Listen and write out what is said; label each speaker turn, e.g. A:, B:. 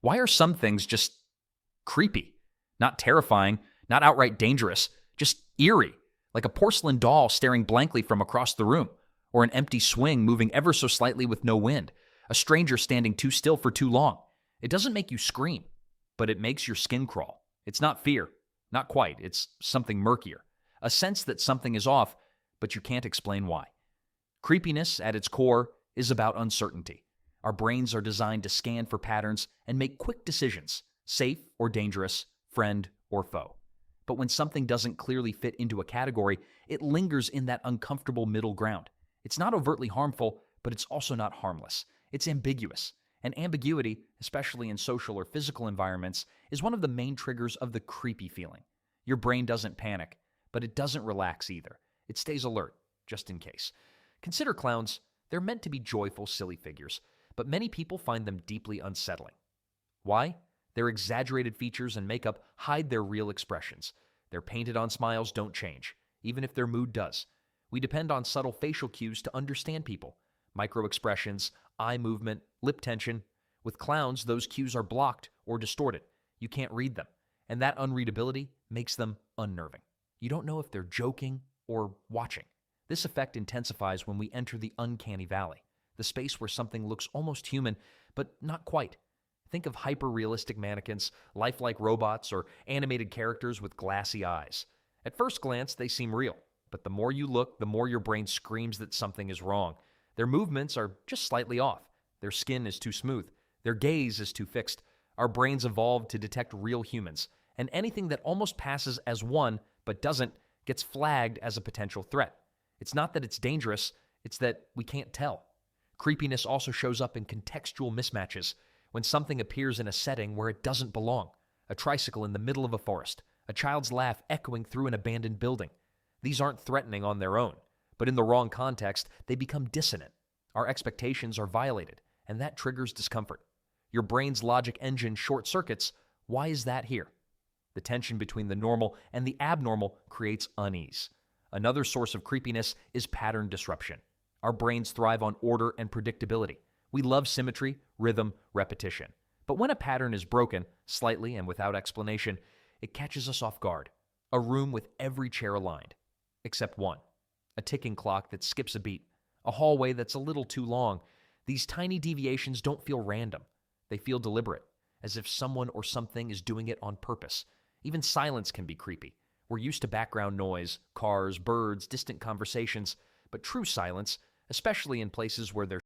A: Why are some things just creepy? Not terrifying, not outright dangerous, just eerie, like a porcelain doll staring blankly from across the room, or an empty swing moving ever so slightly with no wind, a stranger standing too still for too long. It doesn't make you scream, but it makes your skin crawl. It's not fear, not quite, it's something murkier, a sense that something is off, but you can't explain why. Creepiness, at its core, is about uncertainty. Our brains are designed to scan for patterns and make quick decisions, safe or dangerous, friend or foe. But when something doesn't clearly fit into a category, it lingers in that uncomfortable middle ground. It's not overtly harmful, but it's also not harmless. It's ambiguous. And ambiguity, especially in social or physical environments, is one of the main triggers of the creepy feeling. Your brain doesn't panic, but it doesn't relax either. It stays alert, just in case. Consider clowns. They're meant to be joyful, silly figures, but many people find them deeply unsettling. Why? Their exaggerated features and makeup hide their real expressions. Their painted-on smiles don't change, even if their mood does. We depend on subtle facial cues to understand people. Micro-expressions, eye movement, lip tension. With clowns, those cues are blocked or distorted. You can't read them, and that unreadability makes them unnerving. You don't know if they're joking or watching. This effect intensifies when we enter the uncanny valley, the space where something looks almost human, but not quite. Think of hyper-realistic mannequins, lifelike robots, or animated characters with glassy eyes. At first glance, they seem real, but the more you look, the more your brain screams that something is wrong. Their movements are just slightly off. Their skin is too smooth. Their gaze is too fixed. Our brains evolved to detect real humans, and anything that almost passes as one but doesn't gets flagged as a potential threat. It's not that it's dangerous, it's that we can't tell. Creepiness also shows up in contextual mismatches. When something appears in a setting where it doesn't belong, a tricycle in the middle of a forest, a child's laugh echoing through an abandoned building. These aren't threatening on their own, but in the wrong context, they become dissonant. Our expectations are violated, and that triggers discomfort. Your brain's logic engine short circuits. Why is that here? The tension between the normal and the abnormal creates unease. Another source of creepiness is pattern disruption. Our brains thrive on order and predictability. We love symmetry, rhythm, repetition. But when a pattern is broken, slightly and without explanation, it catches us off guard. A room with every chair aligned, except one. A ticking clock that skips a beat. A hallway that's a little too long. These tiny deviations don't feel random. They feel deliberate, as if someone or something is doing it on purpose. Even silence can be creepy. We're used to background noise, cars, birds, distant conversations, but true silence, especially in places where there